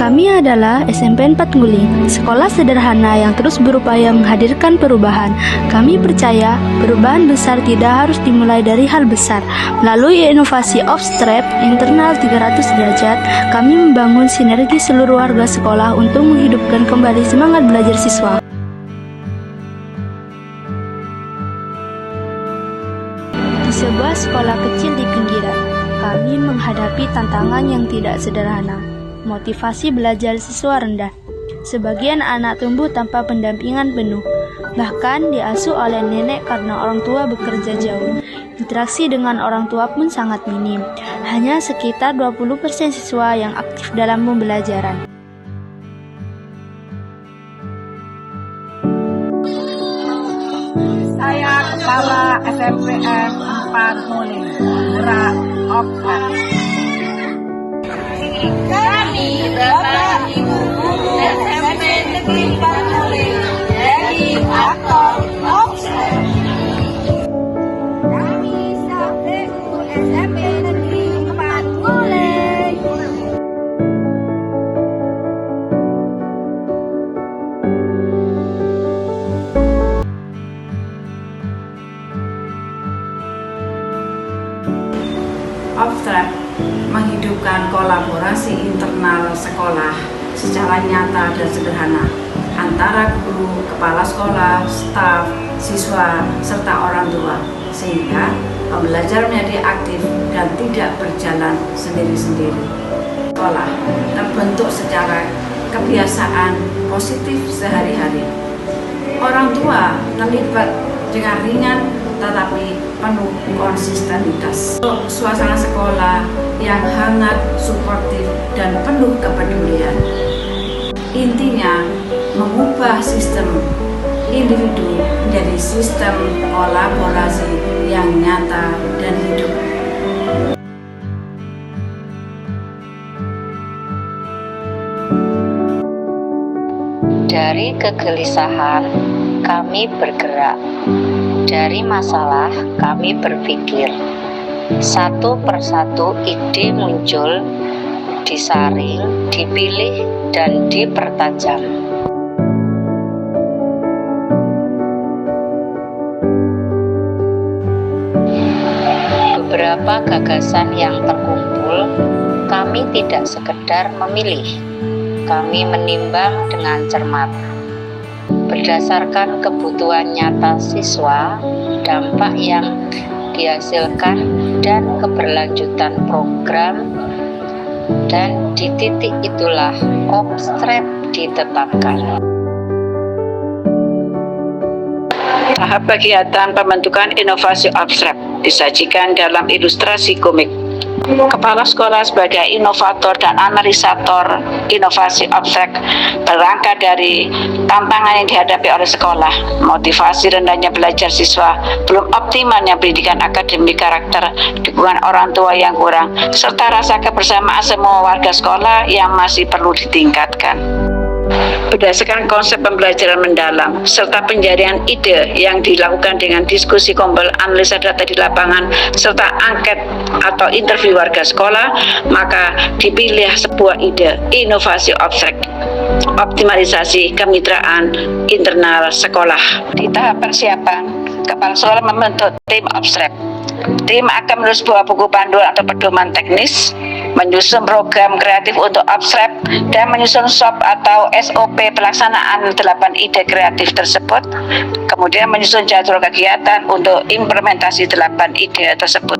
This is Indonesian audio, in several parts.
Kami adalah SMP 4 Nguling, sekolah sederhana yang terus berupaya menghadirkan perubahan. Kami percaya perubahan besar tidak harus dimulai dari hal besar. Melalui inovasi Obstrep internal 300 derajat, kami membangun sinergi seluruh warga sekolah untuk menghidupkan kembali semangat belajar siswa. Di sebuah sekolah kecil di pinggiran, kami menghadapi tantangan yang tidak sederhana. Motivasi belajar siswa rendah. Sebagian anak tumbuh tanpa pendampingan penuh, bahkan diasuh oleh nenek karena orang tua bekerja jauh. Interaksi dengan orang tua pun sangat minim. Hanya sekitar 20% siswa yang aktif dalam pembelajaran. Saya Kepala SMPN 4 Nguling, gerak Obstrep. Kami Bapak Ibu Guru SMP Negeri 4 Nguling jadi aktor Obstrep. Kami SAPU SMP Negeri 4 Nguling. Obstrep menghidupkan kolaborasi internal sekolah secara nyata dan sederhana antara guru, kepala sekolah, staf, siswa, serta orang tua, sehingga pembelajaran menjadi aktif dan tidak berjalan sendiri-sendiri. Sekolah terbentuk secara kebiasaan positif sehari-hari. Orang tua terlibat dengan ringan tetapi penuh konsistenitas. Suasana sekolah yang hangat, suportif, dan penuh kepedulian. Intinya, mengubah sistem individu menjadi sistem kolaborasi yang nyata dan hidup. Dari kegelisahan, kami bergerak. Dari masalah, kami berpikir. Satu persatu ide muncul, disaring, dipilih, dan dipertajam. Beberapa gagasan yang terkumpul, kami tidak sekedar memilih. Kami menimbang dengan cermat. Berdasarkan kebutuhan nyata siswa, dampak yang dihasilkan, dan keberlanjutan program, dan di titik itulah Obstrep ditetapkan. Tahap kegiatan pembentukan inovasi Obstrep disajikan dalam ilustrasi komik. Kepala sekolah sebagai inovator dan analisator inovasi Obstrep berangkat dari tantangan yang dihadapi oleh sekolah, motivasi rendahnya belajar siswa, belum optimalnya pendidikan akademik karakter, dukungan orang tua yang kurang, serta rasa kebersamaan semua warga sekolah yang masih perlu ditingkatkan. Berdasarkan konsep pembelajaran mendalam serta penjaringan ide yang dilakukan dengan diskusi kumpul, analisa data di lapangan, serta angket atau interview warga sekolah, maka dipilih sebuah ide inovasi Obstrep, optimalisasi kemitraan internal sekolah. Di tahap persiapan, kepala sekolah membentuk tim Obstrep. Tim akan menulis sebuah buku panduan atau pedoman teknis, menyusun program kreatif untuk Obstrep, dan menyusun SOP atau SOP pelaksanaan 8 ide kreatif tersebut, kemudian menyusun jadwal kegiatan untuk implementasi 8 ide tersebut.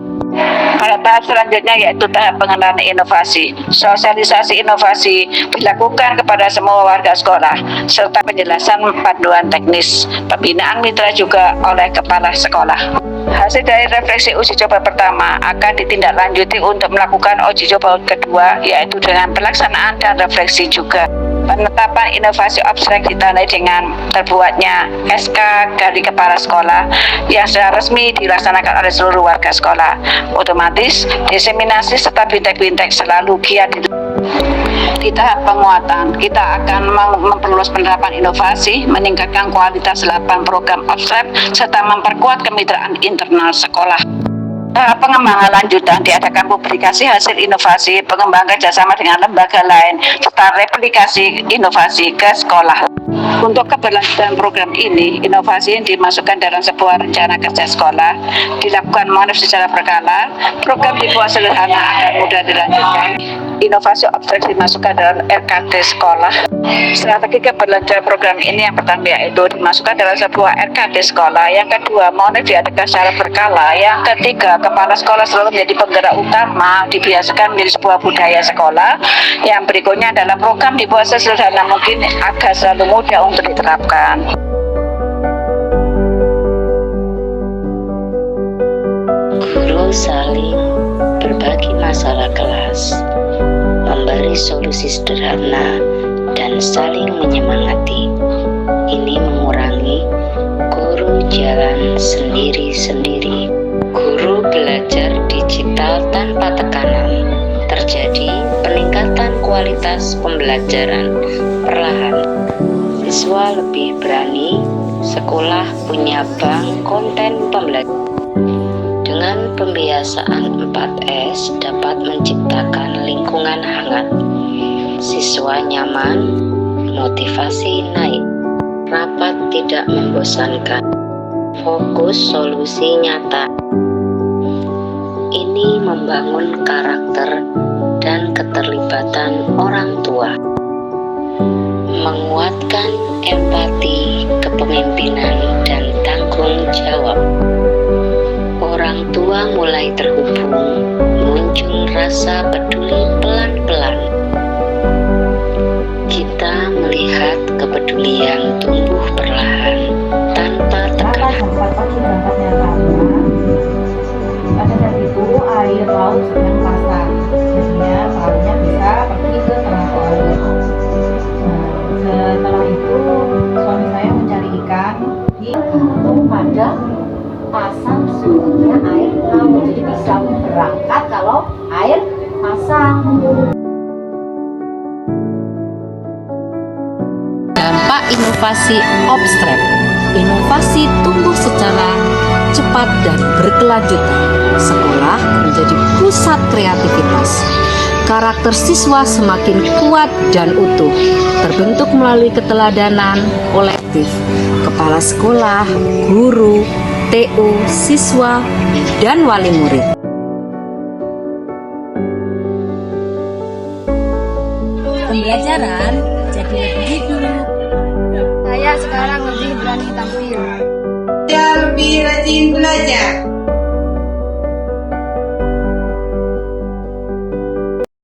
Pada tahap selanjutnya yaitu tahap pengenalan inovasi. Sosialisasi inovasi dilakukan kepada semua warga sekolah, serta penjelasan panduan teknis. Pembinaan mitra juga oleh kepala sekolah. Hasil dari refleksi uji coba pertama akan ditindaklanjuti untuk melakukan uji coba kedua, yaitu dengan pelaksanaan dan refleksi juga. Penetapan inovasi Obstrep ditandai dengan terbuatnya SK dari kepala sekolah yang secara resmi dilaksanakan oleh seluruh warga sekolah. Otomatis, diseminasi serta bintek-bintek selalu giat di tahap penguatan. Kita akan memperluas penerapan inovasi, meningkatkan kualitas 8 program Obstrep, serta memperkuat kemitraan internal sekolah. Pengembangan lanjutan diadakan publikasi hasil inovasi, pengembangan kerjasama dengan lembaga lain, serta replikasi inovasi ke sekolah. Untuk keberlanjutan program ini, inovasi yang dimasukkan dalam sebuah rencana kerja sekolah dilakukan monitoring secara berkala. Program dibuat sederhana agar mudah dilanjutkan. Inovasi abstrak dimasukkan dalam RKT sekolah. Strategi keberlanjutan program ini yang pertama yaitu dimasukkan dalam sebuah RKT sekolah. Yang kedua, monitoring diadakan secara berkala. Yang ketiga, kepala sekolah selalu menjadi penggerak utama, dibiasakan menjadi sebuah budaya sekolah. Yang berikutnya adalah program dibuat sesederhana mungkin agar selalu mudah untuk diterapkan. Guru saling berbagi masalah kelas, memberi solusi sederhana, dan saling menyemangati. Ini mengurangi guru jalan sendiri-sendiri. Guru belajar digital tanpa tekanan. Terjadi peningkatan kualitas pembelajaran perlahan. Siswa lebih berani, sekolah punya bank konten pembelajaran. Dengan pembiasaan 4S dapat menciptakan lingkungan hangat. Siswa nyaman, motivasi naik, rapat tidak membosankan, fokus solusi nyata. Ini membangun karakter dan keterlibatan orang tua, menguatkan empati, kepemimpinan, dan tanggung jawab. Orang tua mulai terhubung, muncul rasa peduli pelan-pelan. Kita melihat kepedulian tumbuh perlahan tanpa tekanan. Pada saat itu air laut sedang pasang, jadinya perahunya bisa pergi ke tengah laut. Setelah itu suami saya mencari ikan di pada pasang surutnya air laut, jadi bisa berangkat kalau air pasang. Dampak inovasi abstrak. Inovasi tumbuh secara cepat dan berkelanjutan. Sekolah menjadi pusat kreativitas. Karakter siswa semakin kuat dan utuh, terbentuk melalui keteladanan kolektif. Kepala sekolah, guru, TO, siswa, dan wali murid. Pembelajaran jadi lebih hidup. Saya sekarang lebih berani tampil. Lebih rajin belajar.